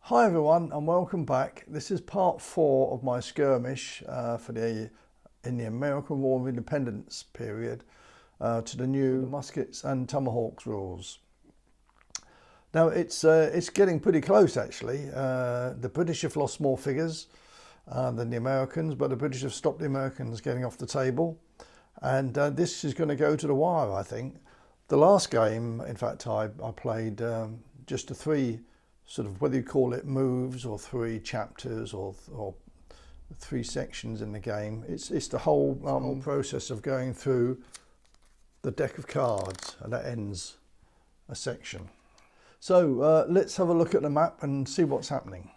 Hi everyone and welcome back. This is part 4 of my skirmish in the American War of Independence period to the new Muskets and Tomahawks rules. Now it's getting pretty close actually. The British have lost more figures than the Americans, but the British have stopped the Americans getting off the table, and this is going to go to the wire, I think. The last game, in fact, I played just the 3 sort of, whether you call it moves or 3 chapters or 3 sections in the game. It's the whole process of going through the deck of cards, and that ends a section. So let's have a look at the map and see what's happening.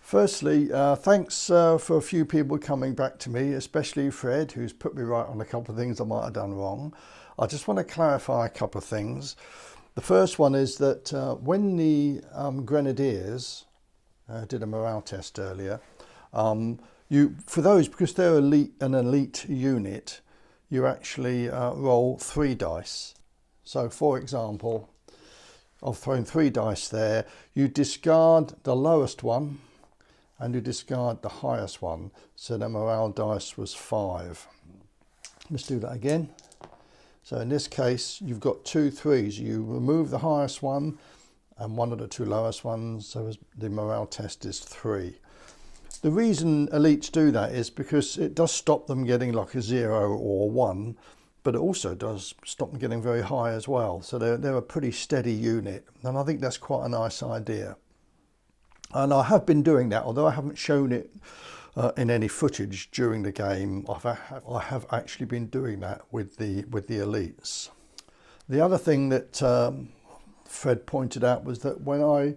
Firstly, thanks for a few people coming back to me, especially Fred, who's put me right on a couple of things I might have done wrong. I just want to clarify a couple of things. The first one is that when the Grenadiers did a morale test earlier, for those, because they're an elite unit, you actually roll 3 dice. So for example, I've thrown 3 dice there. You discard the lowest one and you discard the highest one. So the morale dice was 5. Let's do that again. So in this case, you've got 2 3s. You remove the highest one and one of the 2 lowest ones, so the morale test is 3. The reason elites do that is because it does stop them getting like a 0 or 1, but it also does stop them getting very high as well. So they're a pretty steady unit, and I think that's quite a nice idea. And I have been doing that, although I haven't shown it in any footage during the game. I have actually been doing that with the elites. The other thing that Fred pointed out was that when I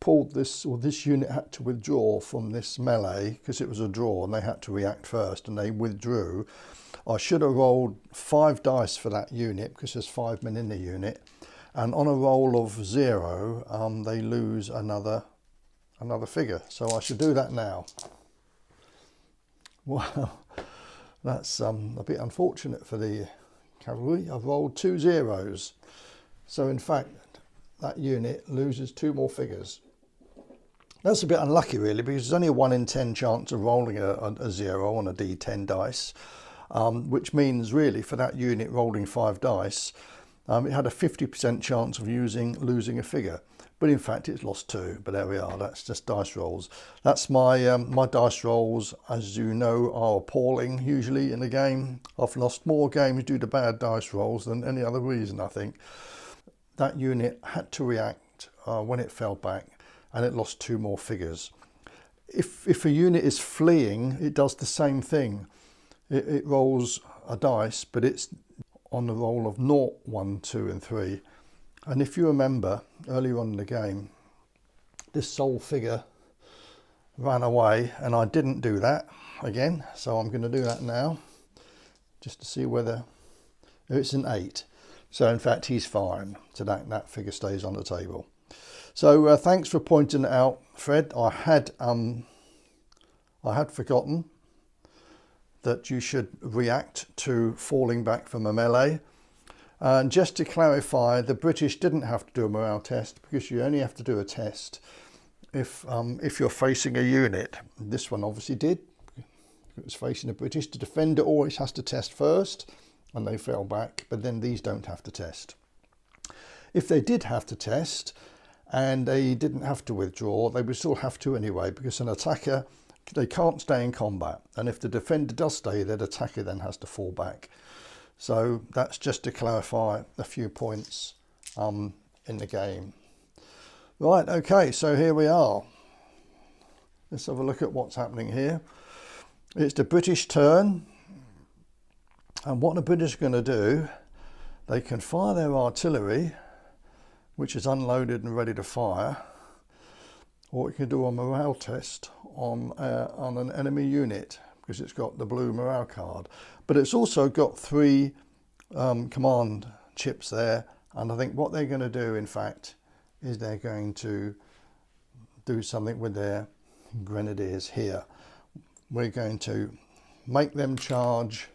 pulled this unit had to withdraw from this melee, because it was a draw and they had to react first, and they withdrew. I should have rolled 5 dice for that unit because there's 5 men in the unit, and on a roll of 0 they lose another figure. So I should do that now. Well, that's a bit unfortunate for the cavalry. I've rolled 2 0s. So in fact, that unit loses 2 more figures. That's a bit unlucky really, because there's only a 1 in 10 chance of rolling a 0 on a D10 dice, which means really for that unit rolling 5 dice, it had a 50% chance of losing a figure. But in fact it's lost 2, but there we are. That's just dice rolls. That's my my dice rolls, as you know, are appalling usually in the game. I've lost more games due to bad dice rolls than any other reason, I think. That unit had to react when it fell back, and it lost 2 more figures. If a unit is fleeing, it does the same thing. It rolls a dice, but it's on the roll of 0, 1, 2 and 3. And if you remember, earlier on in the game, this sole figure ran away, and I didn't do that again. So I'm going to do that now, just to see whether it's an 8. So in fact, he's fine. So that figure stays on the table. So thanks for pointing it out, Fred. I had forgotten that you should react to falling back from a melee. And just to clarify, the British didn't have to do a morale test, because you only have to do a test if you're facing a unit. This one obviously did. It was facing the British. The defender always has to test first, and they fell back, but then these don't have to test. If they did have to test and they didn't have to withdraw, they would still have to anyway, because an attacker, they can't stay in combat, and if the defender does stay there, the attacker then has to fall back. So that's just to clarify a few points in the game. Right, okay, so here we are. Let's have a look at what's happening here. It's the British turn, and what the British are going to do, they can fire their artillery, which is unloaded and ready to fire, or we can do a morale test on an enemy unit, because it's got the blue morale card. But it's also got 3 command chips there, and I think what they're going to do, in fact, is they're going to do something with their Grenadiers here. We're going to make them charge.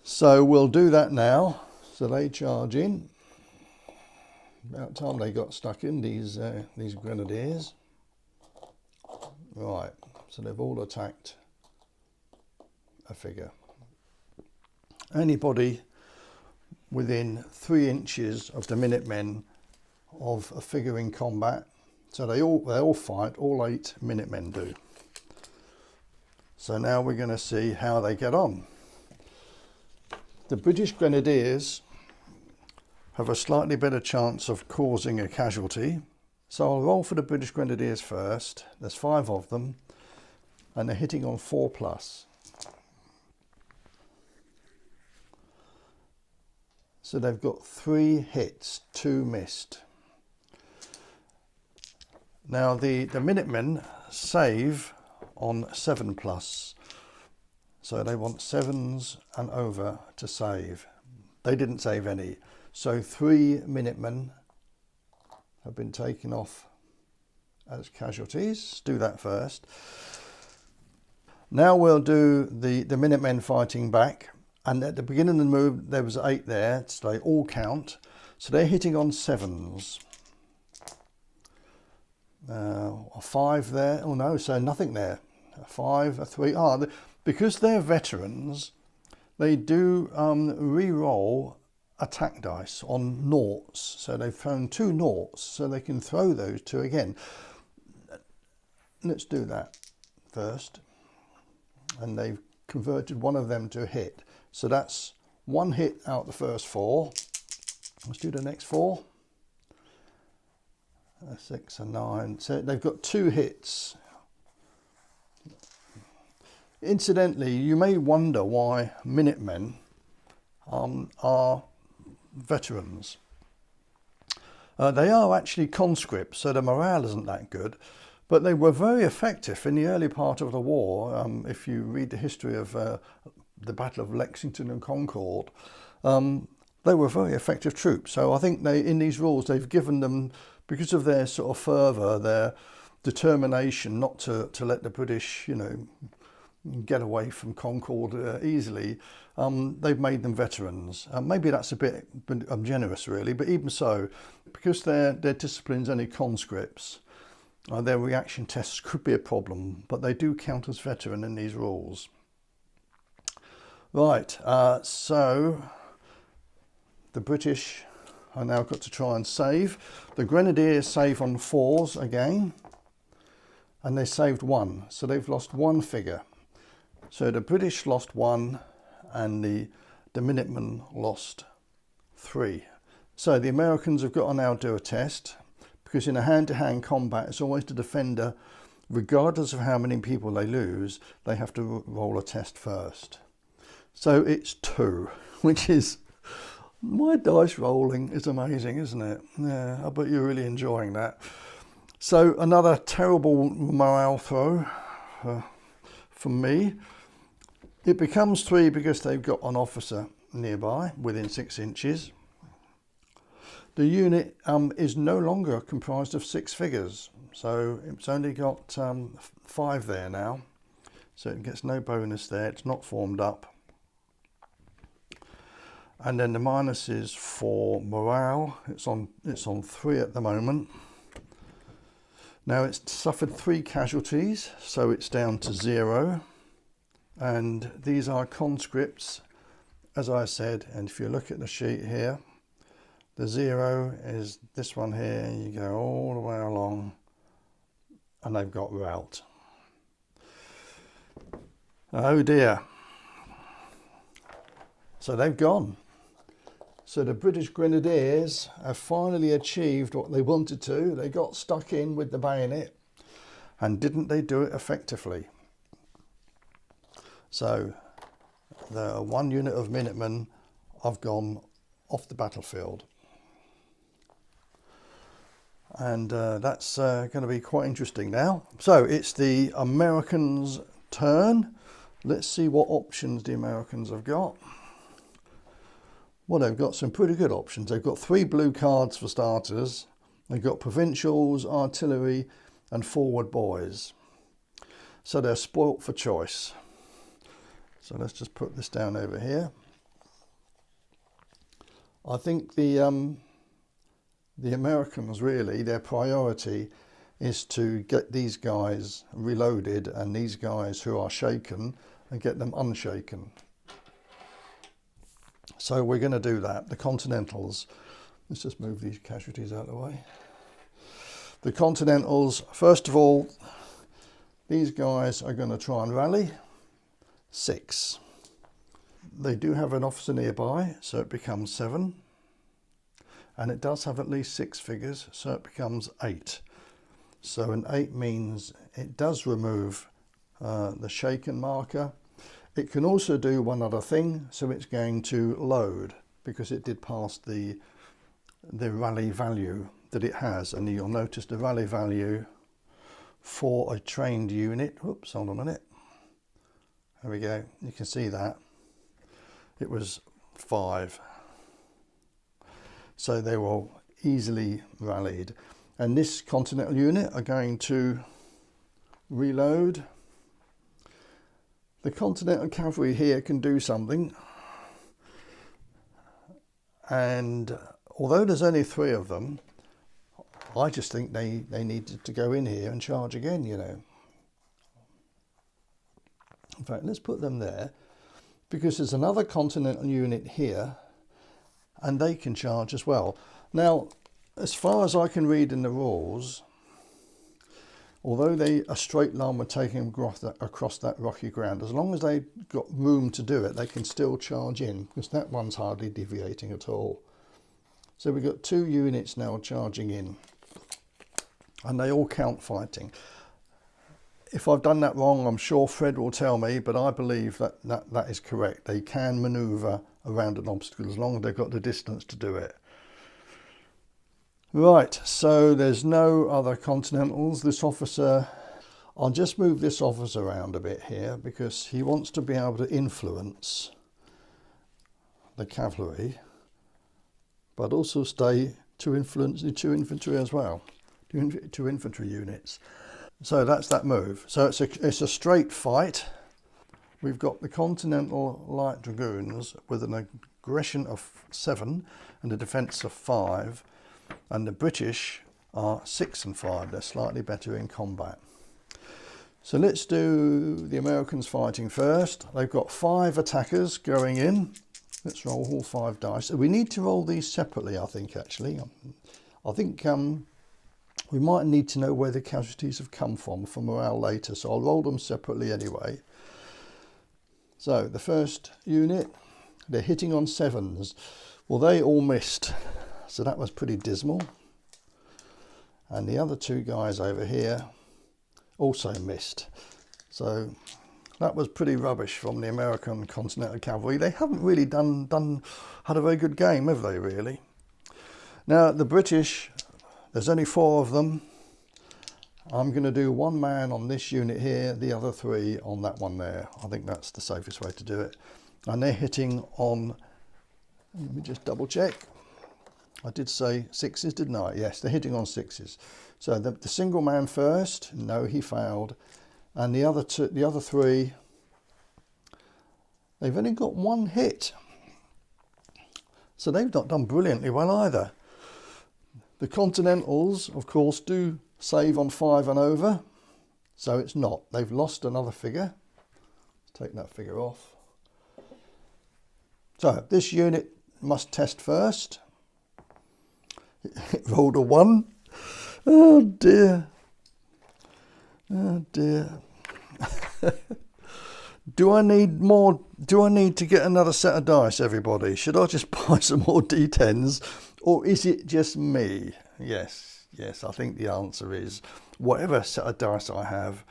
So we'll do that now. So they charge in. About time they got stuck in, these grenadiers. Right, so they've all attacked a figure. Anybody within 3 inches of the Minutemen of a figure in combat, so they all fight, all 8 Minutemen do. So now we're going to see how they get on. The British Grenadiers have a slightly better chance of causing a casualty. So I'll roll for the British Grenadiers first. There's 5 of them and they're hitting on 4+. So they've got 3 hits, 2 missed. Now the Minutemen save on 7+. So they want 7s and over to save. They didn't save any. So 3 Minutemen have been taken off as casualties. Do that first. Now we'll do the Minutemen fighting back. And at the beginning of the move, there was 8 there, so they all count. So they're hitting on 7s. 5 there. Oh no, so nothing there. A 5, a 3. Because they're veterans, they do re-roll attack dice on noughts. So they've thrown 2 noughts, so they can throw those 2 again. Let's do that first. And they've converted one of them to a hit. So that's 1 hit out the first 4. Let's do the next 4. 6 and 9. So they've got 2 hits. Incidentally, you may wonder why Minutemen are veterans. They are actually conscripts, so the morale isn't that good, but they were very effective in the early part of the war. If you read the history of the Battle of Lexington and Concord, they were very effective troops. So I think in these rules they've given them, because of their sort of fervour, their determination not to let the British, get away from Concord easily, they've made them veterans. Maybe that's a bit generous really, but even so, because their discipline's only conscripts, their reaction tests could be a problem, but they do count as veteran in these rules. Right, so the British are now got to try and save. The Grenadiers save on 4s again, and they saved 1, so they've lost 1 figure. So the British lost 1 and the Minutemen lost 3. So the Americans have got to now do a test, because in a hand-to-hand combat it's always the defender, regardless of how many people they lose, they have to roll a test first. So it's 2, which is, my dice rolling is amazing, isn't it? Yeah, I bet you're really enjoying that. So another terrible morale throw from me. It becomes 3 because they've got an officer nearby within 6 inches. The unit is no longer comprised of 6 figures, so it's only got 5 there now, so it gets no bonus there. It's not formed up. And then the minus is for morale. It's on 3 at the moment. Now it's suffered 3 casualties, so it's down to 0. And these are conscripts, as I said, and if you look at the sheet here, the 0 is this one here, you go all the way along, and they've got rout. Oh dear. So they've gone. So the British Grenadiers have finally achieved what they wanted to. They got stuck in with the bayonet, and didn't they do it effectively? So the 1 unit of Minutemen have gone off the battlefield. And that's going to be quite interesting now. So it's the Americans' turn. Let's see what options the Americans have got. Well, they've got some pretty good options. They've got 3 blue cards for starters. They've got provincials, artillery, and forward boys. So they're spoilt for choice. So let's just put this down over here. I think the The Americans, really, their priority is to get these guys reloaded and these guys who are shaken and get them unshaken. So we're going to do that. The Continentals, let's just move these casualties out of the way. The Continentals, first of all, these guys are going to try and rally. 6. They do have an officer nearby, so it becomes 7. And it does have at least 6 figures, so it becomes 8. So an 8 means it does remove the shaken marker. It can also do one other thing, so it's going to load because it did pass the rally value that it has. And you'll notice the rally value for a trained unit. Oops, hold on a minute. There we go. You can see that. It was 5. So they were easily rallied. And this Continental unit are going to reload. The Continental Cavalry here can do something. And although there's only 3 of them, I just think they needed to go in here and charge again, you know. In fact, let's put them there, because there's another Continental unit here and they can charge as well. Now, as far as I can read in the rules, although a straight line would take them across that rocky ground, as long as they've got room to do it, they can still charge in, because that one's hardly deviating at all. So we've got 2 units now charging in, and they all count fighting. If I've done that wrong, I'm sure Fred will tell me, but I believe that is correct. They can manoeuvre around an obstacle as long as they've got the distance to do it. Right, so there's no other Continentals. This officer, I'll just move this officer around a bit here because he wants to be able to influence the cavalry, but also stay to influence the 2 infantry as well, 2 infantry units. So that's that move. So it's a straight fight. We've got the Continental Light Dragoons with an aggression of 7 and a defence of 5. And the British are 6 and 5. They're slightly better in combat. So let's do the Americans fighting first. They've got 5 attackers going in. Let's roll all 5 dice. So we need to roll these separately, I think, actually. I think we might need to know where the casualties have come from for morale later, so I'll roll them separately anyway. So the first unit, they're hitting on 7s. Well, they all missed, so that was pretty dismal. And the other 2 guys over here also missed. So that was pretty rubbish from the American Continental Cavalry. They haven't really had a very good game, have they, really? Now, the British, there's only 4 of them. I'm going to do 1 man on this unit here, the other 3 on that one there. I think that's the safest way to do it. And they're hitting on, let me just double check. I did say 6s, didn't I? Yes, they're hitting on 6s. So the single man first, no, he failed. And the other 3, they've only got 1 hit. So they've not done brilliantly well either. The Continentals, of course, do save on 5 and over, so it's not. They've lost another figure. Let's take that figure off. So this unit must test first. It rolled a 1. Oh dear. Oh dear. Do I need to get another set of dice, everybody? Should I just buy some more D10s? Or is it just me? Yes, I think the answer is whatever set of dice I have,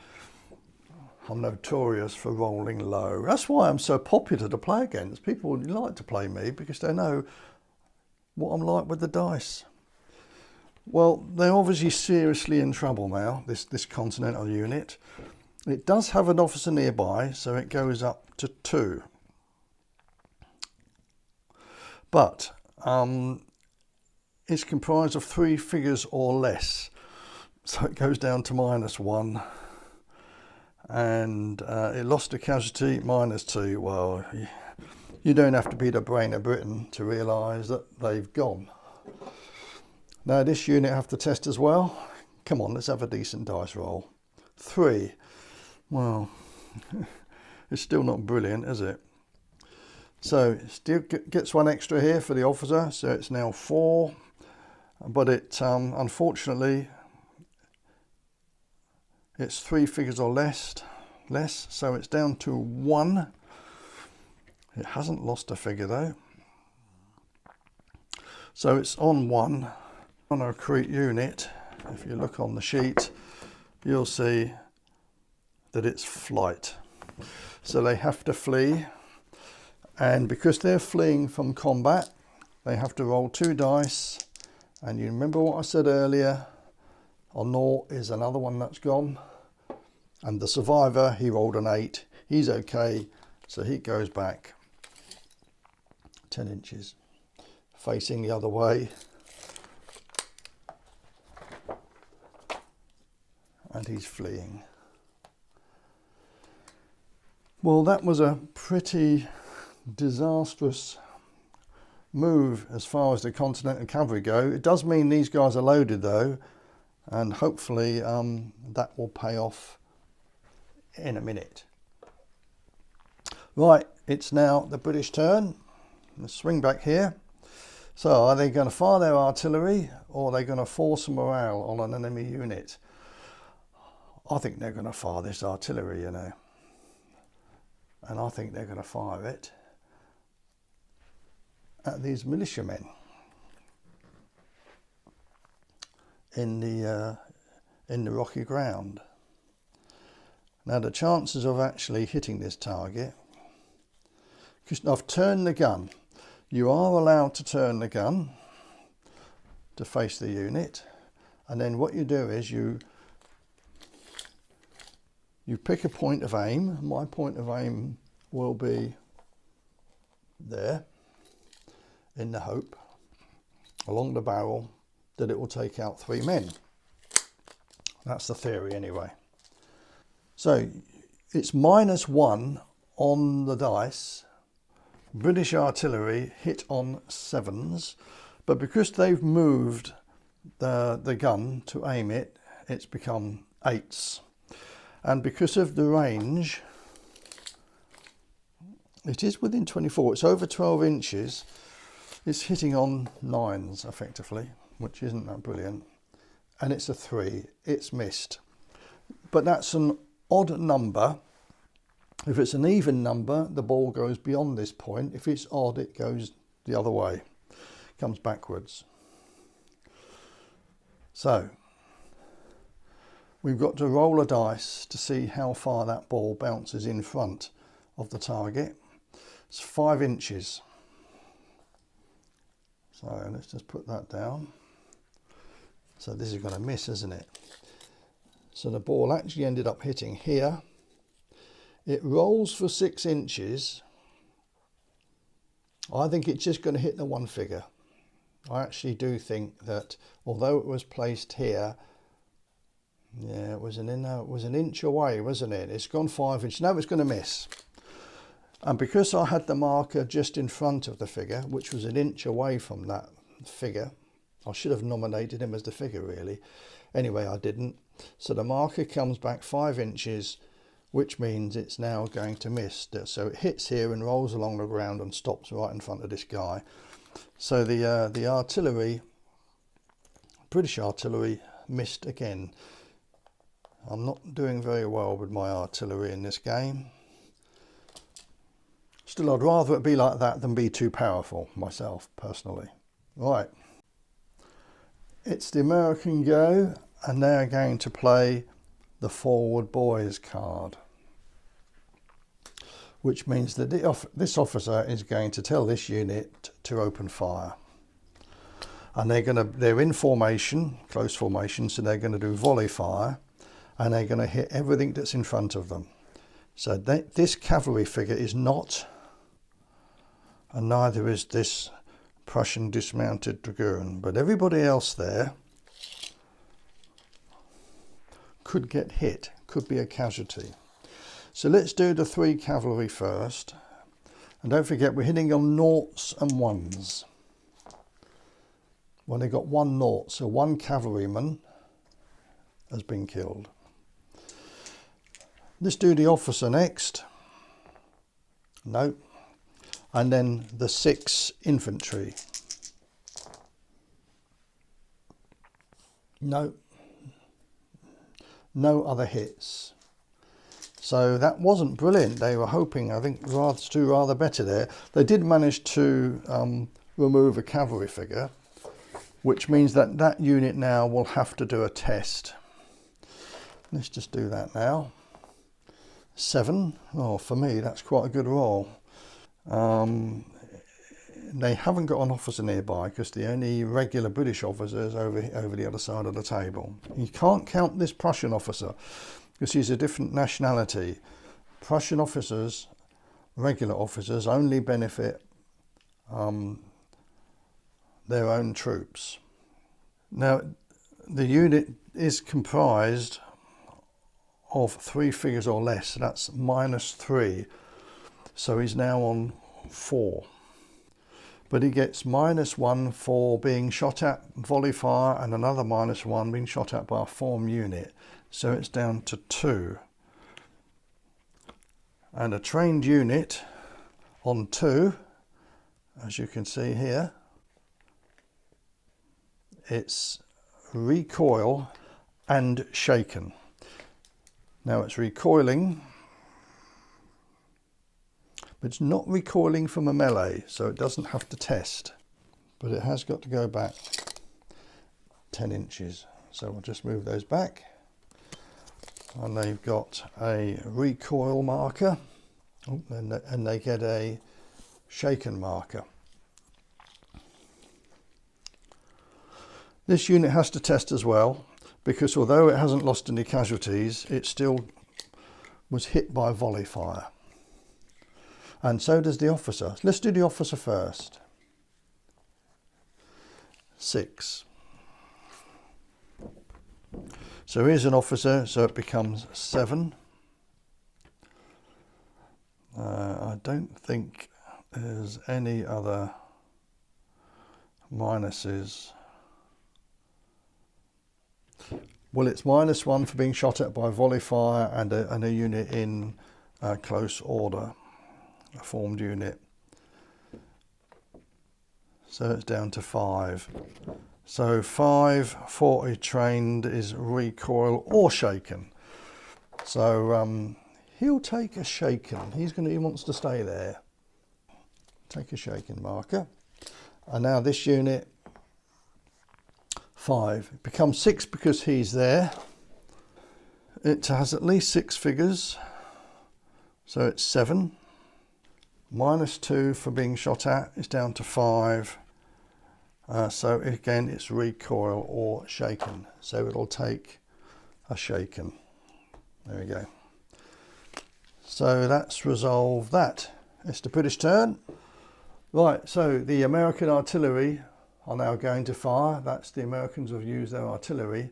I'm notorious for rolling low. That's why I'm so popular to play against. People like to play me because they know what I'm like with the dice. Well, they're obviously seriously in trouble now, this Continental unit. It does have an officer nearby, so it goes up to 2. But it's comprised of 3 figures or less, so it goes down to -1, and it lost a casualty, -2. Well, you don't have to be the brain of Britain to realise that they've gone. Now this unit I have to test as well. Come on, let's have a decent dice roll. 3. Well, it's still not brilliant, is it? So it still gets one extra here for the officer, so it's now 4. But it unfortunately it's 3 figures or less, so it's down to 1. It hasn't lost a figure though. So it's on 1. On a Crete unit, if you look on the sheet, you'll see that it's flight. So they have to flee, and because they're fleeing from combat, they have to roll 2 dice. And you remember what I said earlier, a 0 is another one that's gone. And the survivor, he rolled an 8. He's okay, so he goes back 10 inches, facing the other way. And he's fleeing. Well, that was a pretty disastrous move as far as the Continental Cavalry go. It does mean these guys are loaded though, and hopefully that will pay off in a minute. Right, it's now the British turn. Let's swing back here. So are they going to fire their artillery, or are they going to force morale on an enemy unit? I think they're going to fire this artillery, you know, and I think they're going to fire it at these militiamen in the rocky ground. Now the chances of actually hitting this target, because I've turned the gun. You are allowed to turn the gun to face the unit, and then what you do is you pick a point of aim. My point of aim will be there, in the hope, along the barrel, that it will take out 3 men. That's the theory anyway. So it's -1 on the dice. British artillery hit on 7s, but because they've moved the gun to aim it, it's become 8s. And because of the range, it is within 24, it's over 12 inches, it's hitting on 9s effectively, which isn't that brilliant. And it's a 3, it's missed. But that's an odd number. If it's an even number, the ball goes beyond this point. If it's odd, it goes the other way, comes backwards. So we've got to roll a dice to see how far that ball bounces in front of the target. It's 5 inches. So let's just put that down. So this is going to miss, isn't it? So the ball actually ended up hitting here. It rolls for 6 inches. I think it's just going to hit the 1 figure. I actually do think that, although it was placed here, yeah, it was an inch away, wasn't it? It's gone 5 inches. No, it's going to miss. And because I had the marker just in front of the figure, which was an inch away from that figure, I should have nominated him as the figure really. Anyway, I didn't. So the marker comes back 5 inches, which means it's now going to miss. So it hits here and rolls along the ground and stops right in front of this guy. So the artillery, British artillery, missed again. I'm not doing very well with my artillery in this game. Still, I'd rather it be like that than be too powerful myself, personally. Right. It's the American go, and they're going to play the Forward Boys card, which means that this officer is going to tell this unit to open fire. And they're in formation, close formation, so they're going to do volley fire, and they're going to hit everything that's in front of them. So this cavalry figure is not, and neither is this Prussian dismounted dragoon, but everybody else there could get hit, could be a casualty. So let's do the 3 cavalry first, and don't forget we're hitting on 0s and 1s. Well, they got 1-0, so 1 cavalryman has been killed. Let's do the officer next. No. And then the 6 infantry. No. No other hits. So that wasn't brilliant. They were hoping, I think, to do rather better there. They did manage to remove a cavalry figure, which means that that unit now will have to do a test. Let's just do that now. 7. Oh, for me, that's quite a good roll. They haven't got an officer nearby because the only regular British officer is over the other side of the table. You can't count this Prussian officer because he's a different nationality. Prussian officers, regular officers, only benefit their own troops. Now, the unit is comprised of 3 figures or less. That's -3. So he's now on 4. But he gets -1 for being shot at volley fire and another -1 being shot at by a form unit. So it's down to 2. And a trained unit on 2, as you can see here, it's recoil and shaken. Now it's recoiling, but it's not recoiling from a melee, so it doesn't have to test, but it has got to go back 10 inches. So we'll just move those back, and they've got a recoil marker, and they get a shaken marker. This unit has to test as well, because although it hasn't lost any casualties, it still was hit by volley fire. And so does the officer. Let's do the officer first. 6. So here's an officer, so it becomes 7. I don't think there's any other minuses. Well, it's -1 for being shot at by volley fire and a unit in close order, a formed unit. So it's down to 5. So 5 for a trained is recoil or shaken. So he'll take a shaken. He wants to stay there. Take a shaken marker. And now this unit, 5. It becomes 6 because he's there. It has at least 6 figures. So it's 7. -2 for being shot at is down to 5. So again, it's recoil or shaken. So it'll take a shaken. There we go. So that's resolved that. It's the British turn. Right, so the American artillery are now going to fire. That's the Americans have used their artillery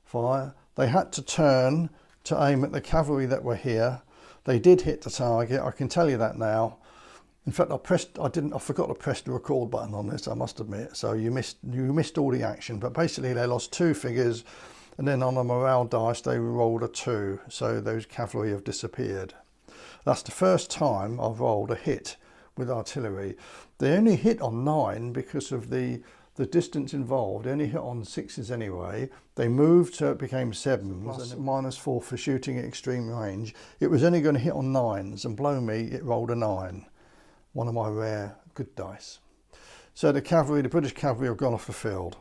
fire. They had to turn to aim at the cavalry that were here. They did hit the target, I can tell you that now. In fact, I forgot to press the record button on this, I must admit. So you missed all the action, but basically they lost 2 figures, and then on a morale dice they rolled a 2, so those cavalry have disappeared. That's the first time I've rolled a hit with artillery. They only hit on 9 because of the distance involved. They only hit on 6s anyway. They moved so it became 7s, and -4 for shooting at extreme range. It was only going to hit on 9s, and blow me, it rolled a 9. One of my rare good dice. So the British cavalry have gone off the field.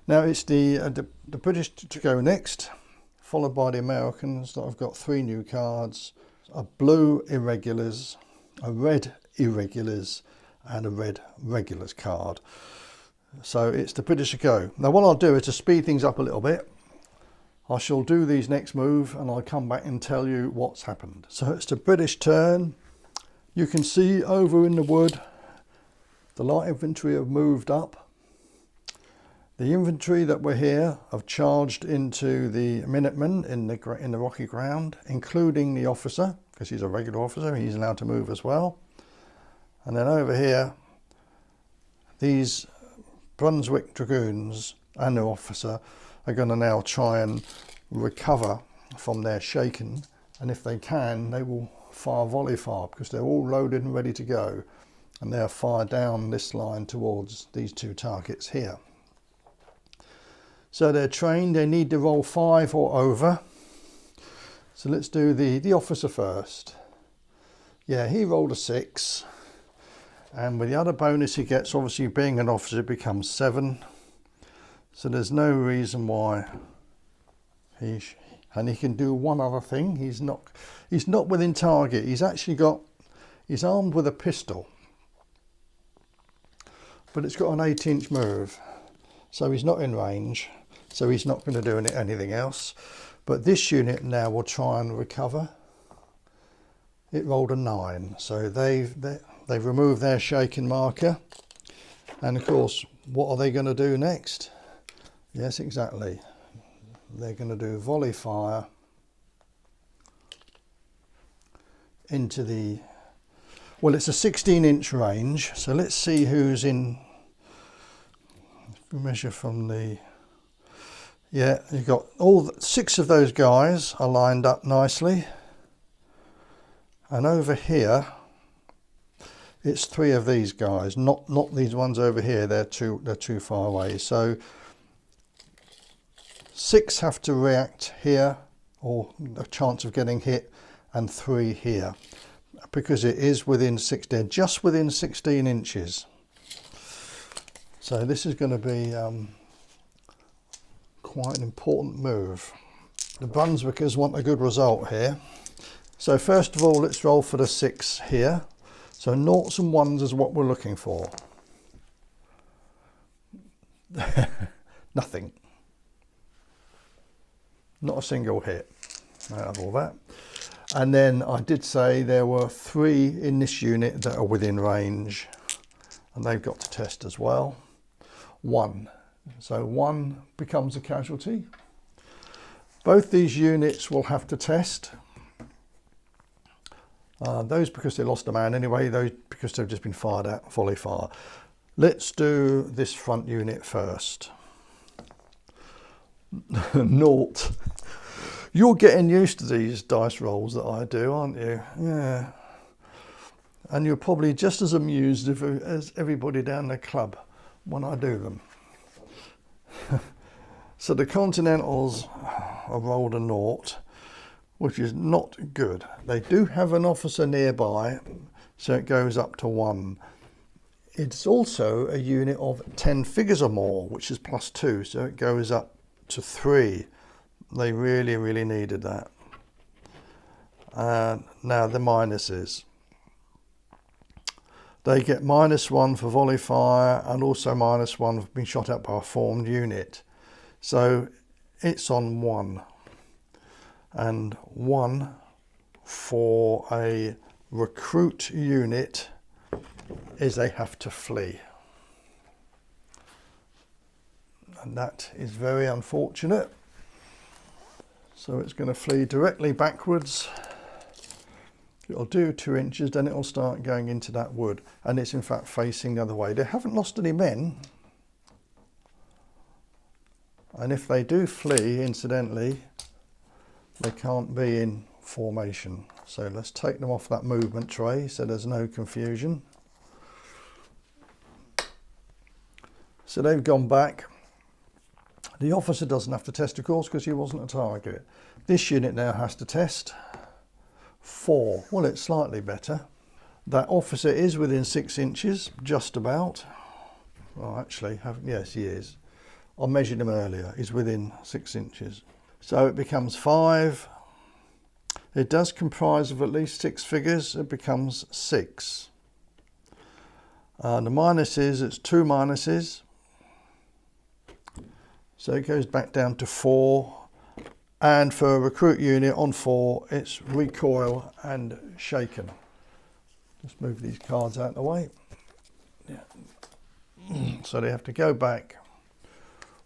Now it's the British to go next, followed by the Americans that have got 3 new cards, a blue irregulars, a red irregulars, and a red regulars card. So it's the British to go. Now what I'll do is to speed things up a little bit. I shall do these next move and I'll come back and tell you what's happened. So it's the British turn. You can see over in the wood, the light infantry have moved up. The infantry that were here have charged into the Minutemen in the rocky ground, including the officer, because he's a regular officer, he's allowed to move as well. And then over here, these Brunswick Dragoons and their officer are going to now try and recover from their shaken, and if they can, they will fire volley fire because they're all loaded and ready to go, and they'll fire down this line towards these two targets here. So they're trained, they need to roll 5 or over. So let's do the officer first. Yeah, he rolled a 6. And with the other bonus he gets, obviously being an officer, it becomes 7. So there's no reason why he can do one other thing. He's not within target. He's armed with a pistol, but it's got an 8-inch move, so he's not in range. So he's not going to do anything else. But this unit now will try and recover. It rolled a 9, so they've removed their shaken marker. And of course, what are they going to do next? Yes, exactly. They're going to do volley fire into the, well, it's a 16-inch range. So let's see who's in. If we measure from the, yeah, you've got all 6 of those guys are lined up nicely. And over here, it's 3 of these guys, not these ones over here. They're too far away. So 6 have to react here, or a chance of getting hit, and 3 here, because it is within 16, just within 16 inches. So this is going to be quite an important move. The Brunswickers want a good result here. So first of all, let's roll for the 6 here. So 0s and 1s is what we're looking for. Nothing. Not a single hit out of all that. And then I did say there were 3 in this unit that are within range, and they've got to test as well. 1. So 1 becomes a casualty. Both these units will have to test. Those because they lost a man anyway, those because they've just been fired at volley fire. Let's do this front unit first. 0. You're getting used to these dice rolls that I do, aren't you? Yeah. And you're probably just as amused as everybody down the club when I do them. So the Continentals are rolled a 0, which is not good. They do have an officer nearby, so it goes up to 1. It's also a unit of 10 figures or more, which is +2, so it goes up to 3. They really, really needed that. Now the minuses. They get -1 for volley fire, and also -1 for being shot at by a formed unit. So it's on 1. And 1 for a recruit unit is they have to flee. And that is very unfortunate. So it's going to flee directly backwards. It'll do 2 inches, then it'll start going into that wood. And it's in fact facing the other way. They haven't lost any men. And if they do flee, incidentally, they can't be in formation. So let's take them off that movement tray so there's no confusion. So they've gone back. The officer doesn't have to test, of course, because he wasn't a target. This unit now has to test. 4. Well, it's slightly better. That officer is within 6 inches, just about. Well, actually, yes, he is. I measured him earlier. He's within 6 inches. So it becomes 5. It does comprise of at least 6 figures. It becomes 6. The minuses, it's 2 minuses. So it goes back down to 4. And for a recruit unit on 4, it's recoil and shaken. Just move these cards out of the way. Yeah. So they have to go back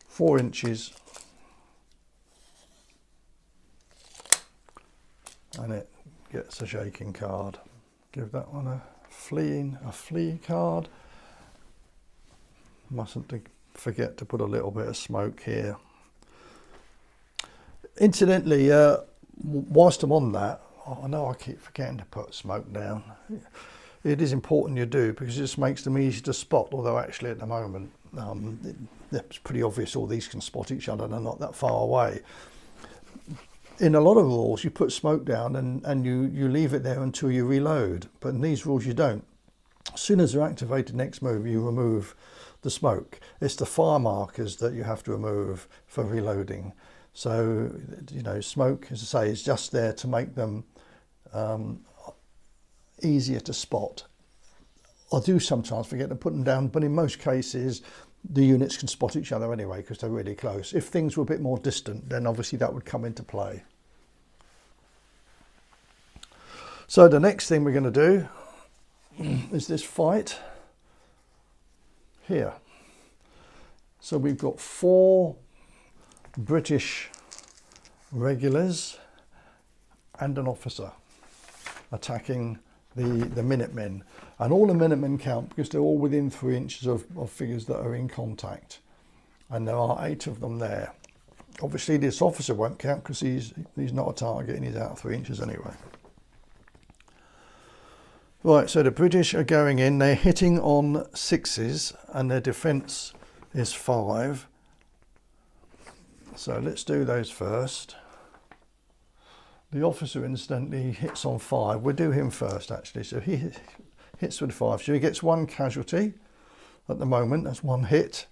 4 inches. And it gets a shaking card. Give that one a flee card. Mustn't forget to put a little bit of smoke here. Incidentally, whilst I'm on that, I know I keep forgetting to put smoke down. It is important you do, because it just makes them easy to spot, although actually at the moment it's pretty obvious all these can spot each other and they're not that far away. In a lot of rules you put smoke down and you leave it there until you reload, but in these rules you don't. As soon as they're activated, next move you remove the smoke. It's the fire markers that you have to remove for reloading. So, you know, smoke, as I say, is just there to make them easier to spot. I do sometimes forget to put them down, but in most cases the units can spot each other anyway because they're really close. If things were a bit more distant, then obviously that would come into play. So the next thing we're going to do is this fight here. So we've got 4 British regulars and an officer attacking the Minutemen, and all the Minutemen count because they're all within 3 inches of figures that are in contact, and there are 8 of them there. Obviously this officer won't count because he's not a target and he's out of 3 inches anyway. Right, so the British are going in, they're hitting on 6s and their defence is 5. So let's do those first. The officer incidentally hits on 5. We'll do him first actually. So he hits with 5. So he gets 1 casualty at the moment. That's 1 hit.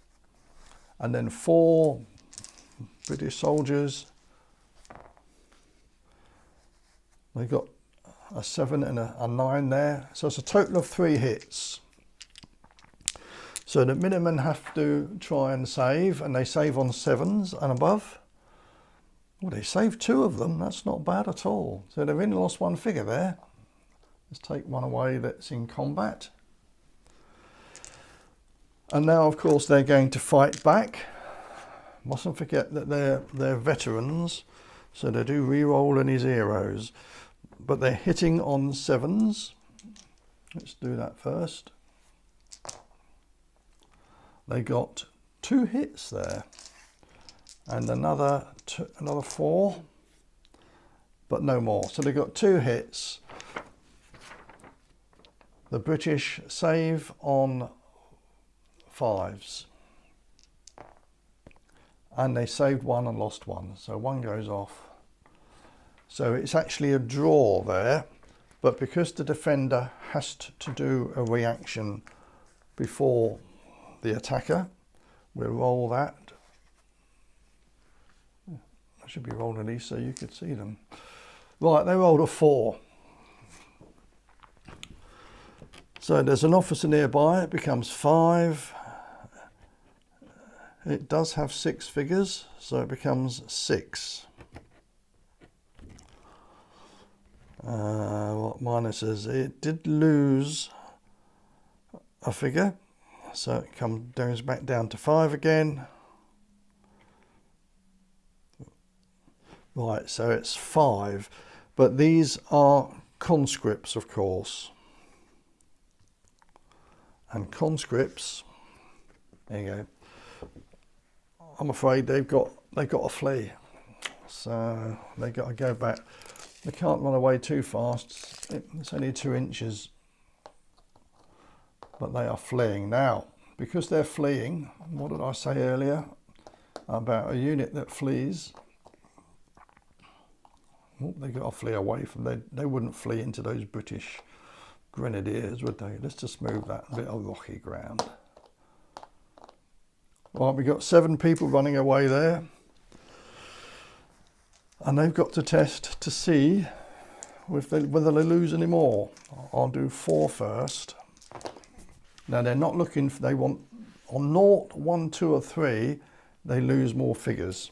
And then 4 British soldiers. They got a 7 and a 9 there. So it's a total of 3 hits. So the Minutemen have to try and save, and they save on 7s and above. Well, they saved 2 of them. That's not bad at all. So they've only lost 1 figure there. Let's take 1 away that's in combat. And now, of course, they're going to fight back. Mustn't forget that they're veterans, so they do re-roll any zeros. But they're hitting on 7s. Let's do that first. They got 2 hits there, and another 4, but no more. So they got 2 hits. The British save on 5s, and they saved 1 and lost 1, so 1 goes off. So it's actually a draw there, but because the defender has to do a reaction before the attacker, we'll roll that. I should be rolling these so you could see them. Right, they rolled a 4. So there's an officer nearby, it becomes 5. It does have 6 figures, so it becomes 6. What minus is, it did lose a figure, so it goes back down to 5 again. Right, so it's 5, but these are conscripts, of course, and conscripts, there you go, I'm afraid they've got to flee, so they got to go back. They can't run away too fast. It's only 2 inches, but they are fleeing now. Because they're fleeing, what did I say earlier about a unit that flees? Oh, they got to flee away from, they wouldn't flee into those British grenadiers, would they? Let's just move that bit of rocky ground. Right, we've got 7 people running away there. And they've got to test to see whether they lose any more. I'll do 4 first. Now they're not looking for, they want on 0, 1, 2 or 3, they lose more figures.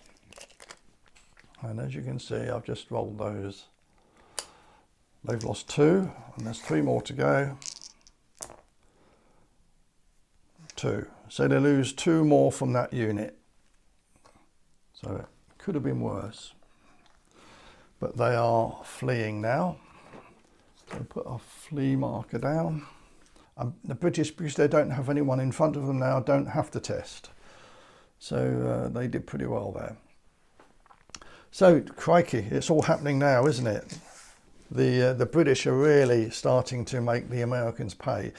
And as you can see, I've just rolled those. They've lost 2, and there's 3 more to go. 2. So they lose 2 more from that unit. So it could have been worse. But they are fleeing now. So put a flee marker down. The British, because they don't have anyone in front of them now, don't have to test. So they did pretty well there. So crikey, it's all happening now, isn't it? The British are really starting to make the Americans pay.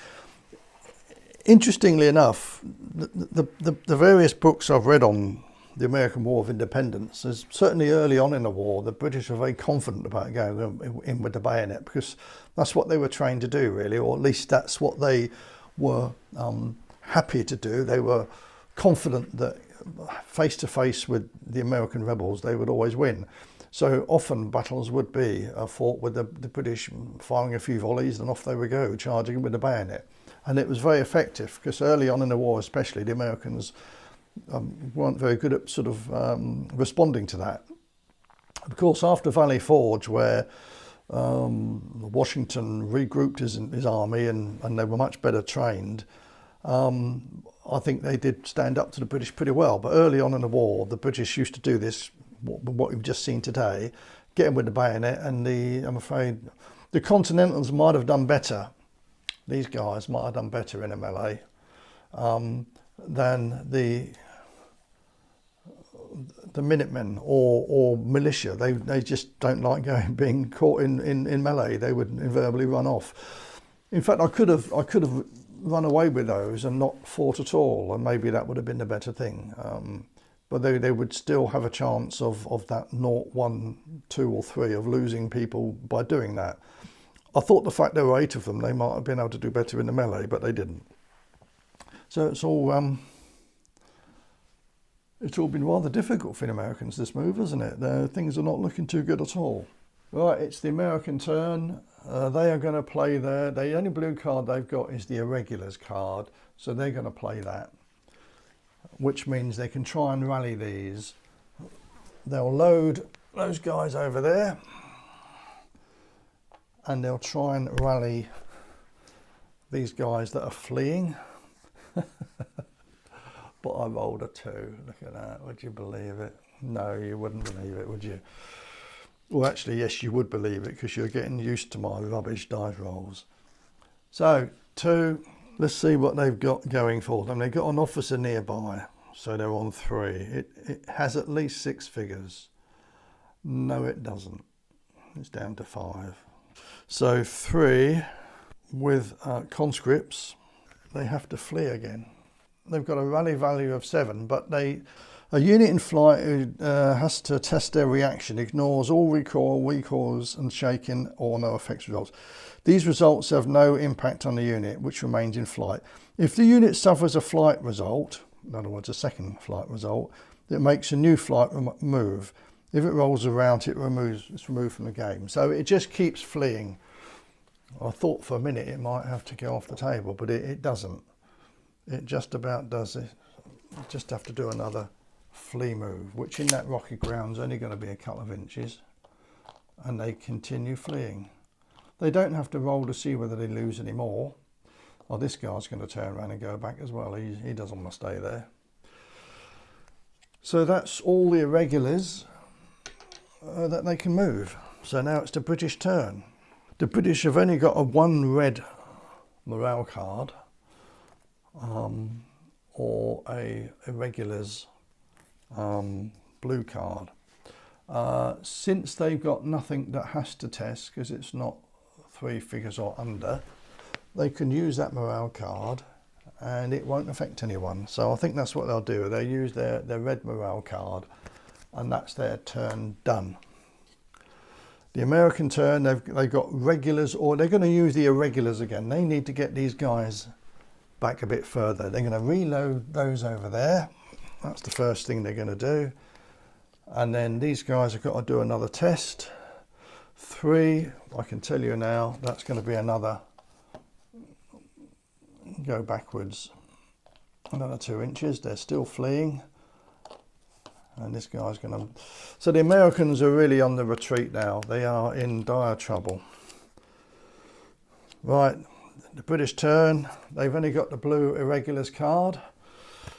Interestingly enough, the various books I've read on the American War of Independence, is certainly early on in the war, the British were very confident about going in with the bayonet, because that's what they were trained to do, really, or at least that's what they were happy to do. They were confident that face to face with the American rebels, they would always win. So often battles would be fought with the British firing a few volleys, and off they would go, charging with the bayonet. And it was very effective, because early on in the war especially, the Americans weren't very good at sort of responding to that. Of course, after Valley Forge, where Washington regrouped his army and they were much better trained, I think they did stand up to the British pretty well. But early on in the war, the British used to do this, what we've just seen today, get them with the bayonet, and I'm afraid the Continentals might have done better. These guys might have done better in a melee than the Minutemen or militia. They just don't like being caught in melee. They would invariably run off. In fact, I could have run away with those and not fought at all, and maybe that would have been the better thing. But they would still have a chance of that 0, 1, 2 or 3 of losing people by doing that. I thought the fact there were 8 of them, they might have been able to do better in the melee, but they didn't. So it's all been rather difficult for the Americans, this move, isn't it? Things are not looking too good at all. Right, it's the American turn. They are going to play the only blue card they've got is the Irregulars card, so they're going to play that, which means they can try and rally these. They'll load those guys over there, and they'll try and rally these guys that are fleeing. But I rolled a 2. Look at that. Would you believe it? No, you wouldn't believe it, would you? Well, actually, yes, you would believe it, because you're getting used to my rubbish dice rolls. So, 2. Let's see what they've got going for them. They've got an officer nearby, so they're on 3. It has at least 6 figures. No, it doesn't. It's down to 5. So 3 with conscripts, they have to flee again. They've got a rally value of 7, but a unit in flight who has to test their reaction, ignores all recoils and shaking, or no effects results. These results have no impact on the unit, which remains in flight. If the unit suffers a flight result, in other words a second flight result, it makes a new flight move. If it rolls around, it's removed from the game. So it just keeps fleeing. I thought for a minute it might have to go off the table, but it doesn't. It just about does it. You just have to do another flee move, which in that rocky ground is only going to be a couple of inches, and they continue fleeing. They don't have to roll to see whether they lose any more. Oh, this guy's going to turn around and go back as well. He doesn't want to stay there. So that's all the irregulars that they can move. So now it's the British turn. The British have only got a 1 red morale card, or a irregulars blue card. Since they've got nothing that has to test, because it's not 3 figures or under, they can use that morale card and it won't affect anyone. So I think that's what they'll do. They'll use their red morale card, and that's their turn done. The American turn, they've got regulars, or they're going to use the irregulars again. They need to get these guys back a bit further. They're going to reload those over there. That's the first thing they're going to do. And then these guys have got to do another test. 3, I can tell you now, that's going to be another go backwards another 2 inches. They're still fleeing, and this guy's going to... So the Americans are really on the retreat now. They are in dire trouble. Right, the British turn. They've only got the blue irregulars card,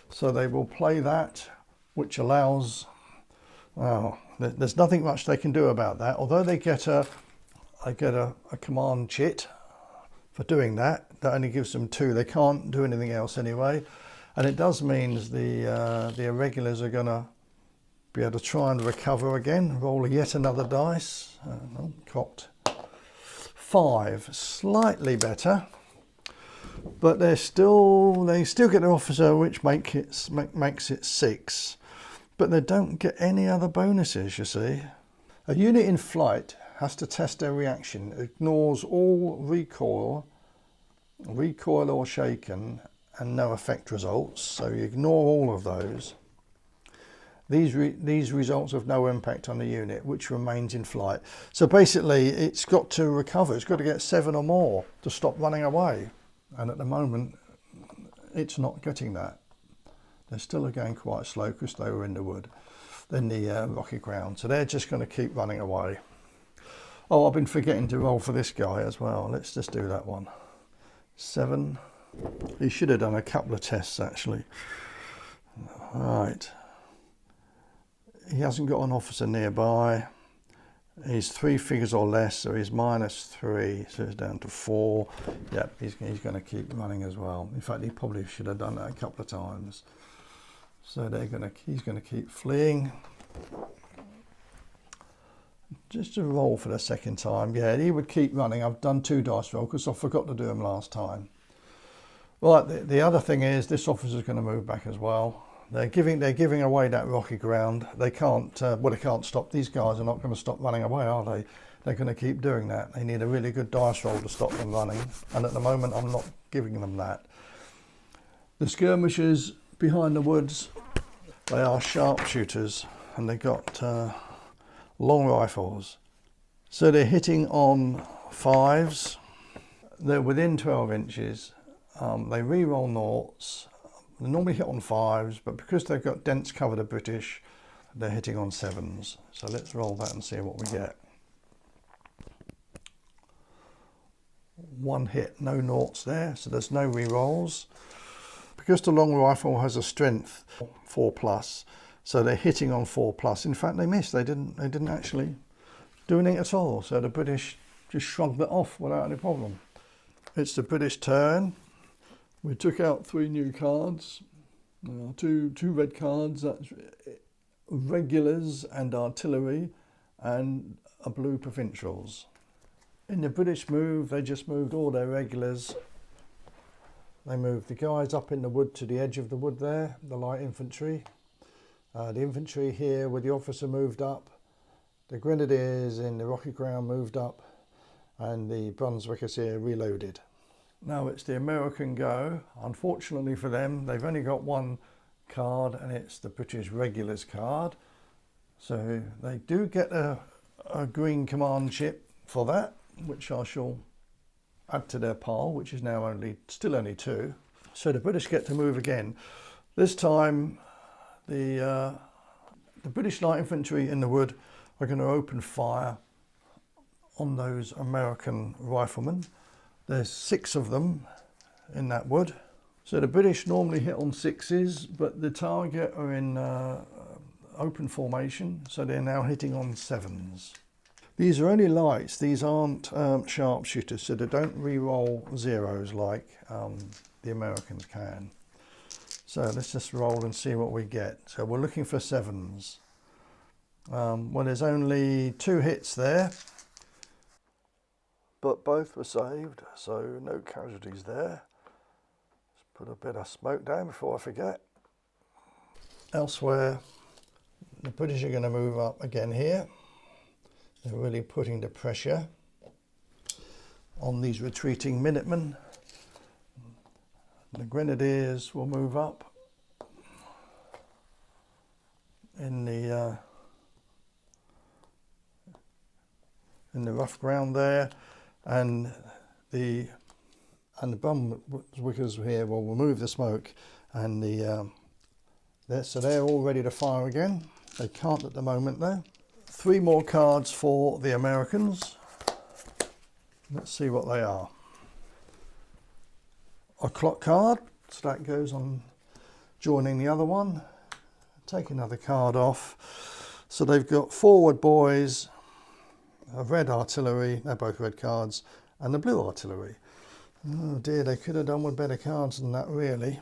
so they will play that, which allows... Well, there's nothing much they can do about that, although they get a command chit for doing that. That only gives them 2. They can't do anything else anyway. And it does mean the irregulars are going to be able to try and recover again. Roll yet another dice. No, cocked. 5, slightly better, but they still get their officer, which makes it 6. But they don't get any other bonuses, you see. A unit in flight has to test their reaction. It ignores all recoil or shaken, and no effect results. So you ignore all of those. These results have no impact on the unit, which remains in flight. So basically, it's got to recover. It's got to get 7 or more to stop running away. And at the moment, it's not getting that. They're still going quite slow because they were in the wood, in the rocky ground. So they're just going to keep running away. Oh, I've been forgetting to roll for this guy as well. Let's just do that one. 7. He should have done a couple of tests, actually. Right. He hasn't got an officer nearby. He's 3 figures or less, so he's -3, so it's down to 4. Yep, he's going to keep running as well. In fact, he probably should have done that a couple of times. So he's going to keep fleeing. Just to roll for the second time. Yeah, he would keep running. I've done 2 dice roll because I forgot to do them last time. Right, the other thing is this officer's going to move back as well. They're giving away that rocky ground. They can't they can't stop. These guys are not going to stop running away, are they? They're going to keep doing that. They need a really good dice roll to stop them running, and at the moment I'm not giving them that. The skirmishers behind the woods, they are sharpshooters, and they got long rifles. So they're hitting on 5s. They're within 12 inches. They re-roll noughts. They normally hit on 5s, but because they've got dense cover, the British, they're hitting on 7s. So let's roll that and see what we get. 1 hit, no noughts there, so there's no re-rolls. Because the long rifle has a strength 4+, so they're hitting on 4+. In fact, they missed. They didn't actually do anything at all. So the British just shrugged it off without any problem. It's the British turn. We took out 3 new cards, 2 red cards, that's regulars and artillery, and a blue provincials. In the British move, they just moved all their regulars. They moved the guys up in the wood to the edge of the wood there, the light infantry. The infantry here with the officer moved up. The grenadiers in the rocky ground moved up, and the Brunswickers here reloaded. Now it's the American go. Unfortunately for them, they've only got 1 card, and it's the British regulars card. So they do get a green command ship for that, which I shall add to their pile, which is now still only 2. So the British get to move again. This time the British light infantry in the wood are going to open fire on those American riflemen. There's 6 of them in that wood. So the British normally hit on 6s, but the target are in open formation, so they're now hitting on 7s. These are only lights. These aren't sharpshooters, so they don't re-roll 0s like the Americans can. So let's just roll and see what we get. So we're looking for 7s. Well, there's only 2 hits there, but both were saved, so no casualties there. Let's put a bit of smoke down before I forget. Elsewhere, the British are going to move up again here. They're really putting the pressure on these retreating Minutemen. The Grenadiers will move up in the rough ground there, and the Brunswickers here will remove the smoke, and so they're all ready to fire again. They can't at the moment though. 3 more cards for the Americans. Let's see what they are. A clock card, so that goes on joining the other one. Take another card off. So they've got forward boys, a red artillery, they're both red cards, and the blue artillery. Oh dear, they could have done with better cards than that really.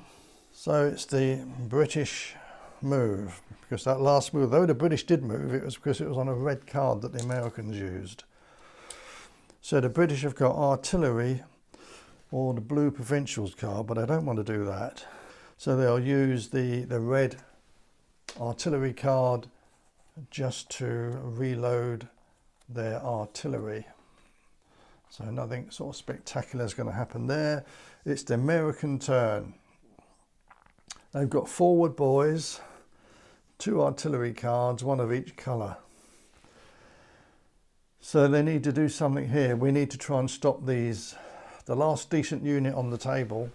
So it's the British move, because that last move, though the British did move, it was because it was on a red card that the Americans used. So the British have got artillery or the blue provincials card, but I don't want to do that. So they'll use the red artillery card just to reload their artillery. So nothing sort of spectacular is going to happen there. It's the American turn. They've got forward boys, 2 artillery cards, 1 of each colour. So they need to do something here. We need to try and stop these. The last decent unit on the table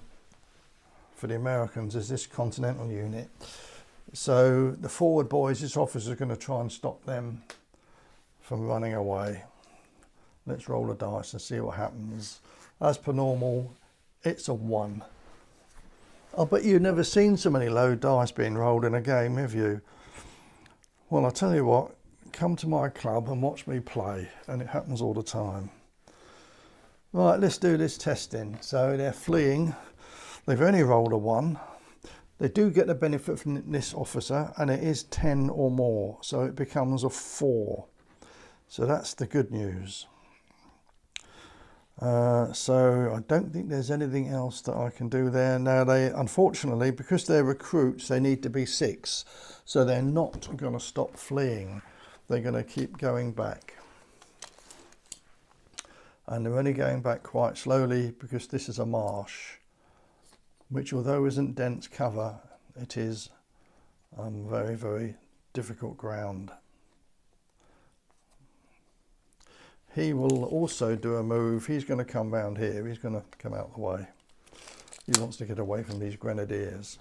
for the Americans is this Continental unit. So the forward boys, this officer, are going to try and stop them from running away. Let's roll a dice and see what happens. As per normal, it's a 1. I bet you've never seen so many low dice being rolled in a game, have you? Well, I'll tell you what, come to my club and watch me play, and it happens all the time. Right, let's do this testing. So they're fleeing. They've only rolled a 1. They do get the benefit from this officer, and it is 10 or more, so it becomes a 4. So that's the good news. So I don't think there's anything else that I can do there. Now they, unfortunately, because they're recruits, they need to be 6. So they're not going to stop fleeing. They're going to keep going back. And they're only going back quite slowly because this is a marsh, which although isn't dense cover, it is very, very difficult ground. He will also do a move. He's going to come round here. He's going to come out the way. He wants to get away from these grenadiers.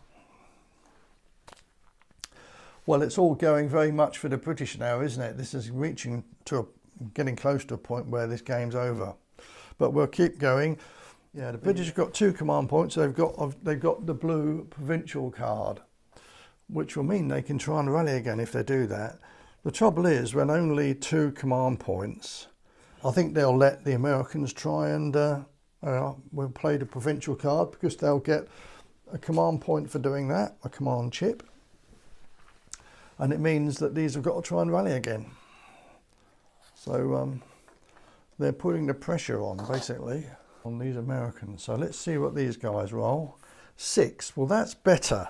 Well, it's all going very much for the British now, isn't it? This is reaching to getting close to a point where this game's over. But we'll keep going. Yeah, the British have got 2 command points. They've got the blue provincial card, which will mean they can try and rally again if they do that. The trouble is, when only 2 command points, I think they'll let the Americans try and we'll play the provincial card, because they'll get a command point for doing that, a command chip. And it means that these have got to try and rally again. So they're putting the pressure on, basically, on these Americans. So let's see what these guys roll. 6, well that's better.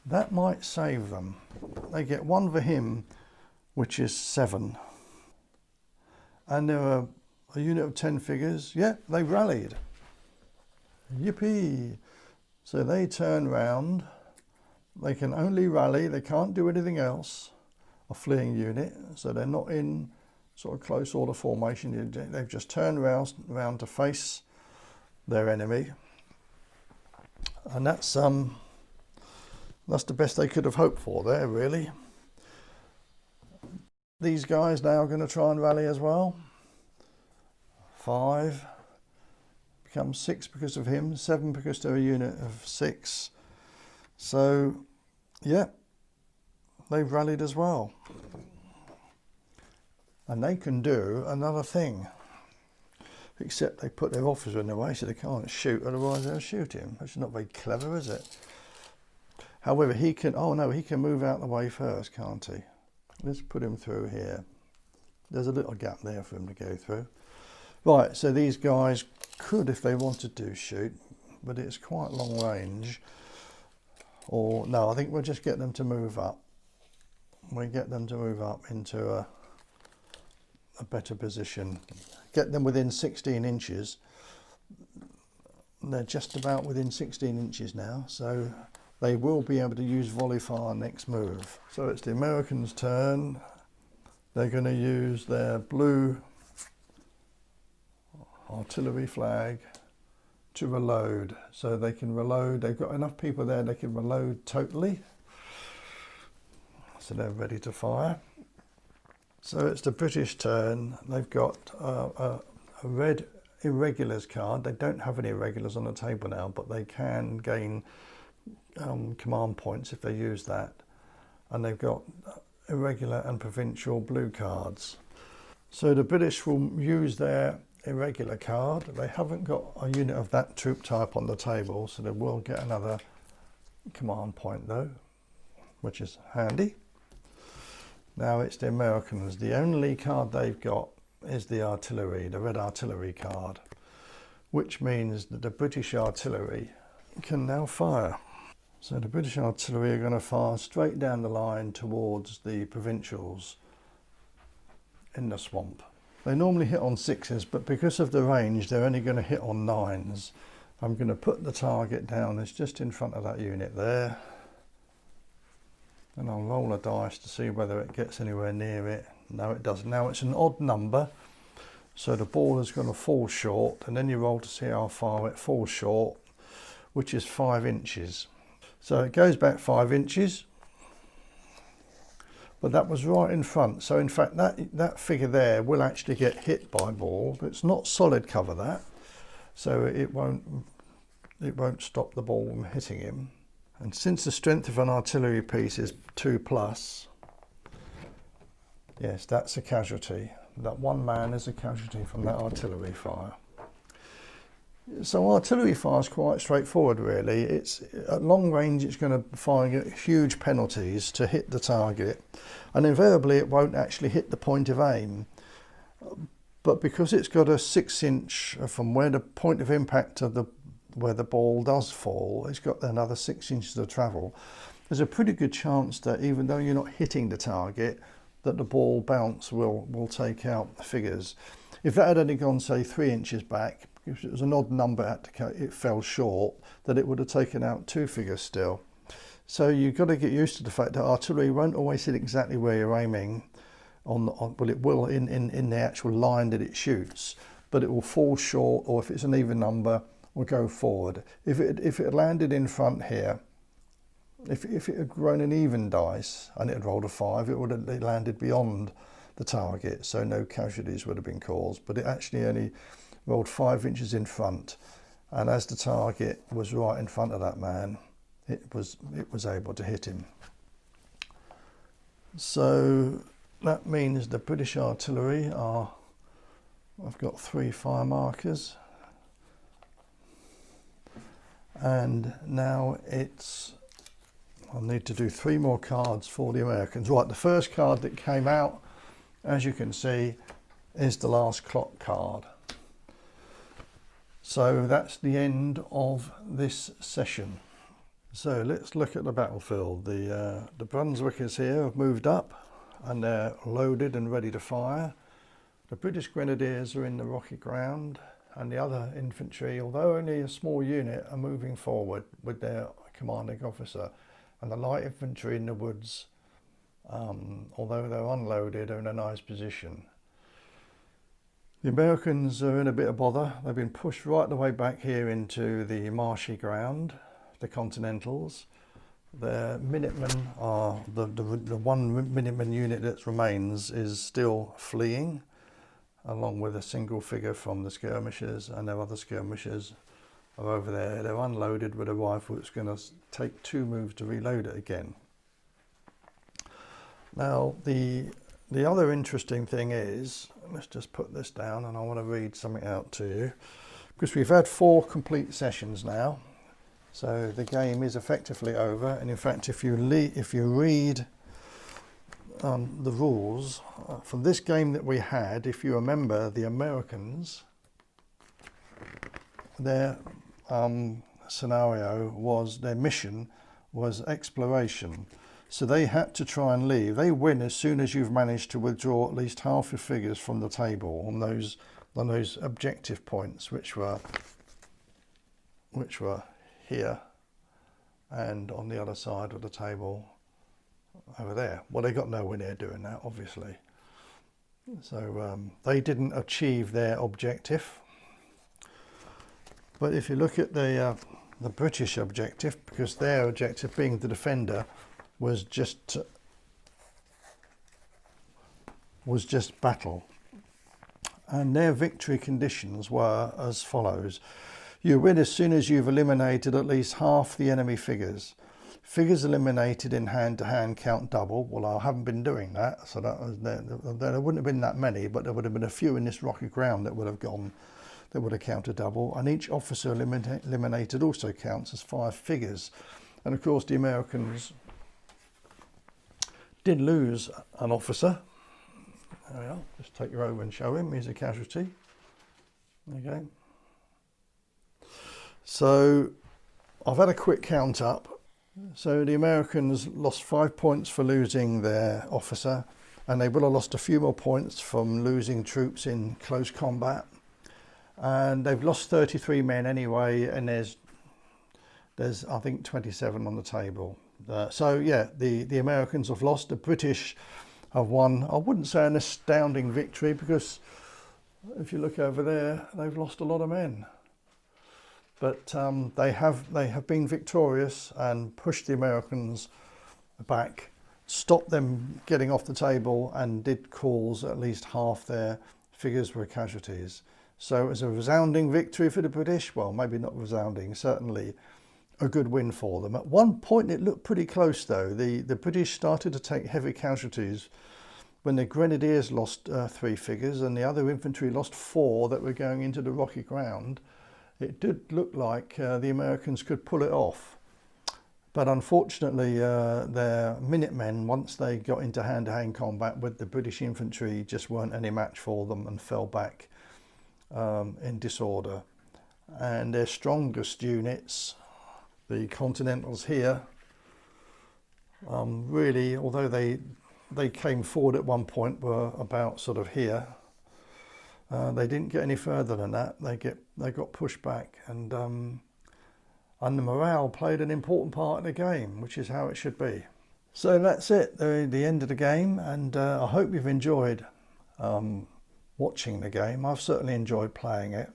That might save them. They get 1 for him, which is 7. And there are a unit of 10 figures. Yeah, they rallied. Yippee! So they turn round. They can only rally. They can't do anything else. A fleeing unit. So they're not in sort of close order formation. They've just turned round to face their enemy. And that's the best they could have hoped for there, really. These guys now are going to try and rally as well. 5 becomes 6 because of him, 7 because they're a unit of 6. So, yeah, they've rallied as well. And they can do another thing, except they put their officer in the way so they can't shoot, otherwise they'll shoot him. That's not very clever, is it? However, he can, oh no, he can move out the way first, can't he? Let's put him through here. There's a little gap there for him to go through. Right, so these guys could, if they wanted to, shoot, but it's quite long range. Or, no, I think we'll just get them to move up. We get them to move up into a better position. Get them within 16 inches. They're just about within 16 inches now, so they will be able to use volley fire next move. So it's the Americans' turn. They're going to use their blue artillery flag to reload. So they can reload. They've got enough people there, they can reload totally. So they're ready to fire. So it's the British turn. They've got a red irregulars card. They don't have any irregulars on the table now, but they can gain command points if they use that. And they've got irregular and provincial blue cards. So the British will use their irregular card. They haven't got a unit of that troop type on the table, so they will get another command point though, which is handy. Now it's the Americans. The only card they've got is the artillery, the red artillery card, which means that the British artillery can now fire. So the British artillery are going to fire straight down the line towards the provincials in the swamp. They normally hit on 6s, but because of the range, they're only going to hit on 9s. I'm going to put the target down. It's just in front of that unit there. And I'll roll a dice to see whether it gets anywhere near it. No, it doesn't. Now it's an odd number, so the ball is going to fall short, and then you roll to see how far it falls short, which is 5 inches. So it goes back 5 inches, but that was right in front. So in fact, that figure there will actually get hit by ball. It's not solid cover, that, so it won't stop the ball from hitting him. And since the strength of an artillery piece is 2+, yes, that's a casualty. That one man is a casualty from that artillery fire. So artillery fire is quite straightforward, really. It's at long range, it's going to fire huge penalties to hit the target, and invariably it won't actually hit the point of aim. But because it's got a 6-inch from where the point of impact of where the ball does fall, it's got another 6 inches of travel. There's a pretty good chance that even though you're not hitting the target, that the ball bounce will take out the figures. If that had only gone, say, 3 inches back, if it was an odd number, it fell short, that it would have taken out 2 figures still. So you've got to get used to the fact that artillery won't always hit exactly where you're aiming well, it will in the actual line that it shoots, but it will fall short, or if it's an even number, will go forward. If it had landed in front here, if it had grown an even dice and it had rolled a 5, it would have landed beyond the target, so no casualties would have been caused. But it actually only rolled 5 inches in front, and as the target was right in front of that man, it was able to hit him. So that means the British artillery are, I've got 3 fire markers, and now I'll need to do 3 more cards for the Americans. Right, the first card that came out, as you can see, is the last clock card. So that's the end of this session. So let's look at the battlefield. The Brunswickers here have moved up and they're loaded and ready to fire. The British Grenadiers are in the rocky ground, and the other infantry, although only a small unit, are moving forward with their commanding officer. And the light infantry in the woods, although they're unloaded, are in a nice position. The Americans are in a bit of bother. They've been pushed right the way back here into the marshy ground, the Continentals. Their Minutemen are, the one Minuteman unit that remains is still fleeing, along with a single figure from the skirmishers, and their other skirmishers are over there. They're unloaded with a rifle. It's going to take 2 moves to reload it again. Now the other interesting thing is, let's just put this down and I want to read something out to you, because we've had 4 complete sessions now, so the game is effectively over. And in fact, if you read the rules from this game that we had, if you remember, the Americans, their scenario was, their mission was exploration. So they had to try and leave. They win as soon as you've managed to withdraw at least half your figures from the table on those objective points, which were here and on the other side of the table over there. Well, they got nowhere near doing that, obviously. So they didn't achieve their objective. But if you look at the British objective, because their objective, being the defender, was just battle, and their victory conditions were as follows: you win as soon as you've eliminated at least half the enemy figures. Figures eliminated in hand-to-hand count double. Well, I haven't been doing that, so that was there wouldn't have been that many, but there would have been a few in this rocky ground that would have counted double. And each officer eliminated also counts as 5 figures. And of course the Americans did lose an officer. There we are. Just take you over and show him. He's a casualty. Okay. So I've had a quick count up. So the Americans lost 5 points for losing their officer, and they would have lost a few more points from losing troops in close combat. And they've lost 33 men anyway, and there's I think 27 on the table. So yeah, the Americans have lost. The British have won. I wouldn't say an astounding victory, because if you look over there, they've lost a lot of men. But they have been victorious and pushed the Americans back, stopped them getting off the table, and did cause at least half their figures were casualties. So it was a resounding victory for the British. Well, maybe not resounding, certainly a good win for them. At one point it looked pretty close though. The British started to take heavy casualties when the Grenadiers lost 3 figures and the other infantry lost 4 that were going into the rocky ground. It did look like the Americans could pull it off. But unfortunately their Minutemen, once they got into hand-to-hand combat with the British infantry, just weren't any match for them and fell back in disorder. And their strongest units, the Continentals here, really, although they came forward at one point, were about sort of here. They didn't get any further than that. They got pushed back, and the morale played an important part in the game, which is how it should be. So that's it, the end of the game, and I hope you've enjoyed watching the game. I've certainly enjoyed playing it.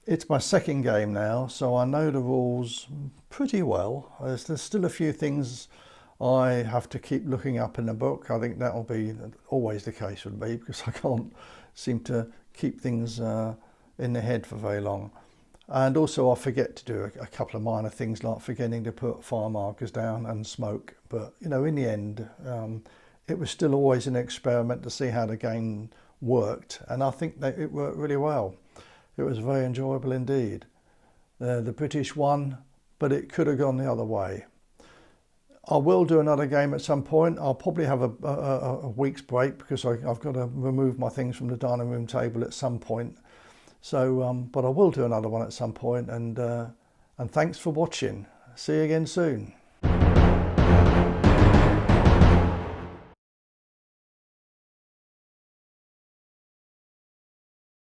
It's my second game now, so I know the rules pretty well. There's still a few things I have to keep looking up in the book. I think that will be always the case with me, because I can't seem to keep things in the head for very long. And also I forget to do a couple of minor things, like forgetting to put fire markers down and smoke. But you know, in the end, it was still always an experiment to see how the game worked, and I think that it worked really well. It was very enjoyable indeed. The British won, but it could have gone the other way. I will do another game at some point. I'll probably have a week's break, because I've got to remove my things from the dining room table at some point. So, but I will do another one at some point, and thanks for watching. See you again soon.